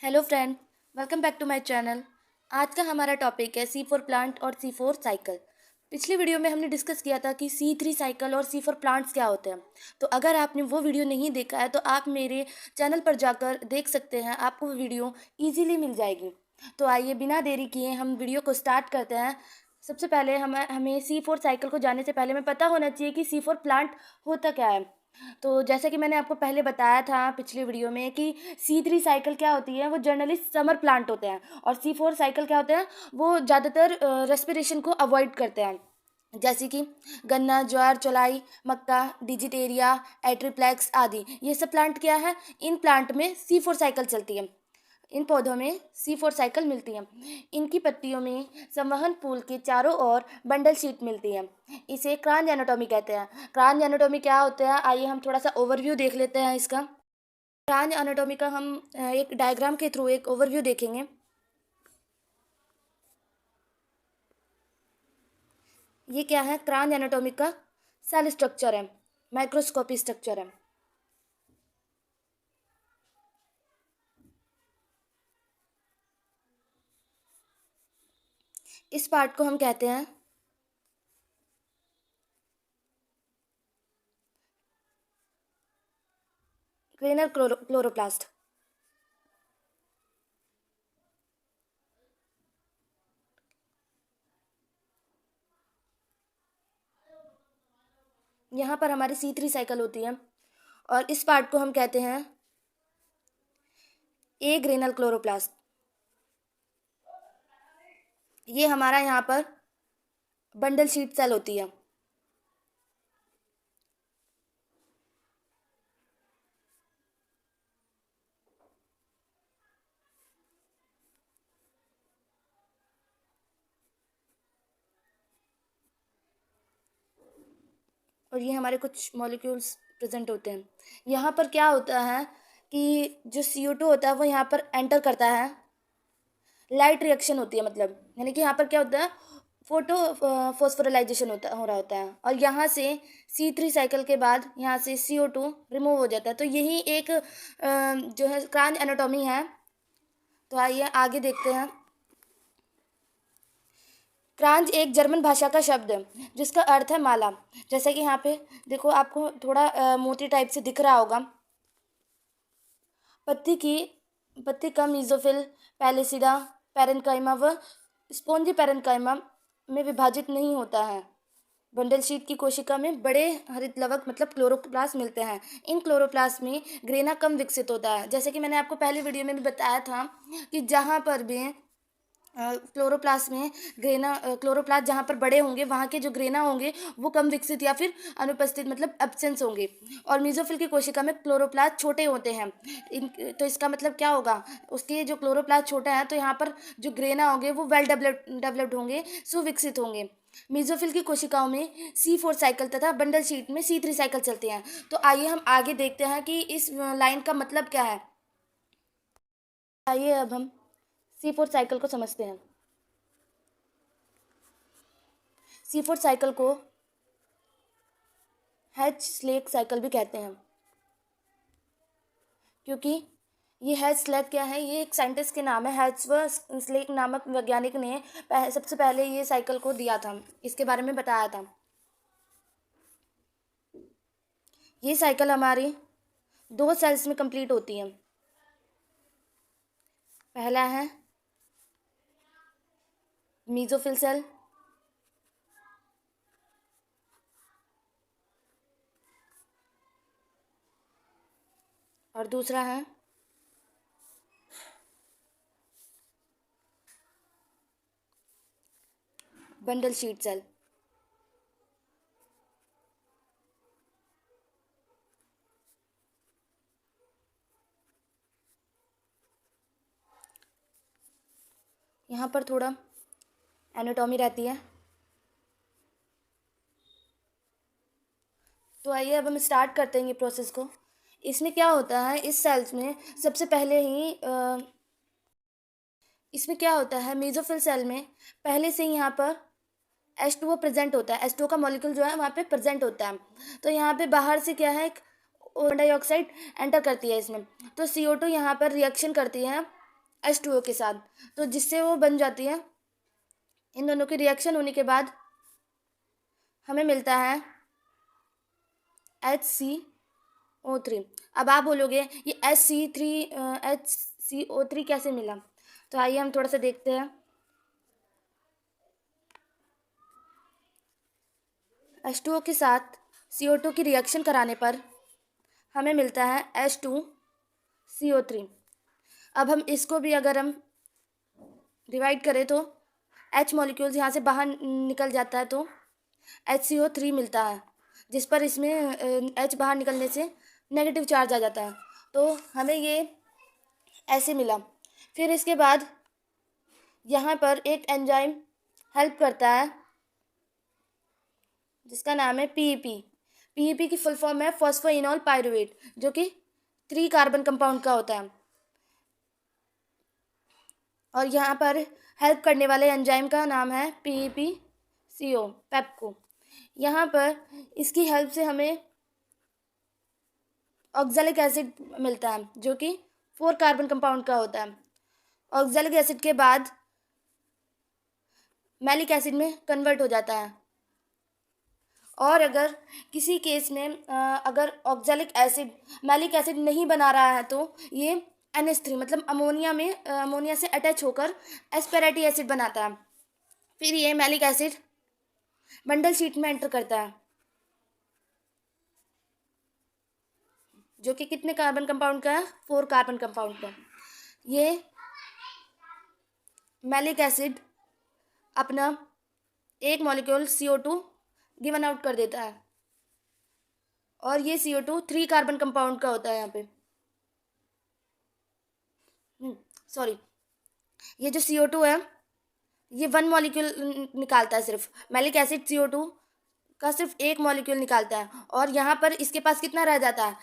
Hello friend, welcome back to my channel. आज का हमारा टॉपिक है C4 प्लांट और C4 साइकिल। पिछली वीडियो में हमने डिस्कस किया था कि C3 साइकिल और C4 प्लांट्स क्या होते हैं। तो अगर आपने वो वीडियो नहीं देखा है तो आप मेरे चैनल पर जाकर देख सकते हैं, आपको वो वीडियो ईजीली मिल जाएगी। तो आइए बिना देरी किए हम वीडियो को स्टार्ट करते हैं। सबसे पहले हमें C4 साइकिल को जानने से पहले हमें पता होना चाहिए कि C4 प्लांट होता क्या है। तो जैसे कि मैंने आपको पहले बताया था पिछली वीडियो में कि C3 साइकिल क्या होती है, वो जनरली समर प्लांट होते हैं, और C4 साइकिल क्या होते हैं, वो ज़्यादातर रेस्पिरेशन को अवॉइड करते हैं। जैसे कि गन्ना, ज्वार, चौलाई, मक्का, डिजिटेरिया, एट्रिप्लेक्स आदि, ये सब प्लांट क्या है, इन प्लांट में C4 साइकिल चलती है। इन पौधों में C4 साइकिल मिलती है। इनकी पत्तियों में संवहन पूल के चारों ओर बंडल शीट मिलती है। इसे क्रांज एनाटॉमी कहते हैं। क्रांज एनाटॉमी क्या होता है, आइए हम थोड़ा सा ओवरव्यू देख लेते हैं इसका। क्रांज एनाटॉमी का हम एक डायग्राम के थ्रू एक ओवरव्यू देखेंगे। ये क्या है, क्रांज एनाटॉमी का सेल स्ट्रक्चर है, माइक्रोस्कोपी स्ट्रक्चर है। इस पार्ट को हम कहते हैं ग्रेनर क्लोरोप्लास्ट। यहाँ पर हमारी C3 साइकिल होती है, और इस पार्ट को हम कहते हैं ए ग्रेनल क्लोरोप्लास्ट। ये हमारा यहाँ पर बंडल शीट सेल होती है। और ये हमारे कुछ मॉलिक्यूल्स प्रेजेंट होते हैं। यहाँ पर क्या होता है कि जो CO2 होता है वो यहाँ पर एंटर करता है, लाइट रिएक्शन होती है, मतलब यानी कि यहाँ पर क्या होता है, फोटो फॉस्फोराइलेशन हो रहा होता है, और यहाँ से C3 साइकिल के बाद यहाँ से CO2 रिमूव हो जाता है। तो यही एक जो है क्रांज एनाटॉमी है। तो आइए आगे देखते हैं। क्रांज एक जर्मन भाषा का शब्द है जिसका अर्थ है माला। जैसे कि यहाँ पे देखो, आपको थोड़ा मोती टाइप से दिख रहा होगा। पत्ती की पत्ती का मीजोफिल, पैलिसिडा, पैरेन्काइमा व स्पोंजी पैरेन्काइमा में विभाजित नहीं होता है। बंडल शीट की कोशिका में बड़े हरित लवक मतलब क्लोरोप्लास्ट मिलते हैं। इन क्लोरोप्लास्ट में ग्रेना कम विकसित होता है। जैसे कि मैंने आपको पहली वीडियो में भी बताया था कि जहाँ पर भी क्लोरोप्लास्ट में क्लोरोप्लास्ट जहाँ पर बड़े होंगे वहाँ के जो ग्रेना होंगे वो कम विकसित या फिर अनुपस्थित मतलब एब्सेंस होंगे, और मीजोफिल की कोशिका में क्लोरोप्लास्ट छोटे होते हैं। तो इसका मतलब क्या होगा, उसके जो क्लोरोप्लास्ट छोटा है तो यहाँ पर जो ग्रेना होंगे वो वेल डेवलप्ड होंगे, सुविकसित होंगे। मीजोफिल की कोशिकाओं में C4 साइकिल तथा बंडल शीट में C3 साइकिल चलते हैं। तो आइए हम आगे देखते हैं कि इस लाइन का मतलब क्या है। आइए अब हम C4 साइकिल को समझते हैं। C4 साइकिल को हैच स्लेक साइकिल भी कहते हैं, क्योंकि ये हैच स्लेक क्या है, ये एक साइंटिस्ट के नाम है। हैच व स्लेक नामक वैज्ञानिक ने सबसे पहले ये साइकिल को दिया था, इसके बारे में बताया था। ये साइकिल हमारी 2 सेल्स में कंप्लीट होती है। पहला है मीजोफिल सेल, और दूसरा है बंडल शीट सेल। यहाँ पर थोड़ा एनाटॉमी रहती है। तो आइए अब हम स्टार्ट करते हैं ये प्रोसेस को। इसमें क्या होता है, इस सेल्स में सबसे पहले ही इसमें क्या होता है, मेसोफिल सेल में पहले से ही यहाँ पर H2O प्रेजेंट होता है। H2O का मॉलिक्यूल जो है वहाँ पे प्रेजेंट होता है। तो यहाँ पे बाहर से क्या है, एक कार्बन डाइऑक्साइड एंटर करती है इसमें। तो CO2 यहाँ पर रिएक्शन करती है H2O के साथ, तो जिससे वो बन जाती है। इन दोनों की रिएक्शन होने के बाद हमें मिलता है HCO3। अब आप बोलोगे ये HCO3 कैसे मिला, तो आइए हम थोड़ा सा देखते हैं। H2O के साथ CO2 की रिएक्शन कराने पर हमें मिलता है H2CO3। अब हम इसको भी अगर हम डिवाइड करें तो H मॉलिक्यूल्स यहाँ से बाहर निकल जाता है तो HCO3 मिलता है, जिस पर इसमें H बाहर निकलने से नेगेटिव चार्ज आ जाता है, तो हमें ये ऐसे मिला। फिर इसके बाद यहाँ पर एक एंजाइम हेल्प करता है जिसका नाम है PEP। PEP की फुल फॉर्म है फॉस्फोइनोल पायरुवेट, जो कि 3 कार्बन कंपाउंड का होता है। और यहाँ पर हेल्प करने वाले एंजाइम का नाम है PEPCO, पेप्को। यहाँ पर इसकी हेल्प से हमें ऑक्जेलिक एसिड मिलता है, जो कि 4 कार्बन कंपाउंड का होता है। ऑक्जेलिक एसिड के बाद मैलिक एसिड में कन्वर्ट हो जाता है। और अगर किसी केस में अगर ऑक्जेलिक एसिड मैलिक एसिड नहीं बना रहा है तो ये NH3 मतलब अमोनिया से अटैच होकर एस्पेरेटी एसिड बनाता है। फिर ये मैलिक एसिड बंडल शीट में एंटर करता है, जो कि कितने कार्बन कंपाउंड का है, 4 कार्बन कंपाउंड का। ये मैलिक एसिड अपना एक मॉलिक्यूल CO2 गिवन आउट कर देता है, और ये CO2 3 कार्बन कंपाउंड का होता है यहाँ पे। सॉरी, ये जो CO2 है ये 1 मॉलिक्यूल निकालता है, सिर्फ मैलिक एसिड CO2 का सिर्फ 1 मॉलिक्यूल निकालता है, और यहाँ पर इसके पास कितना रह जाता है,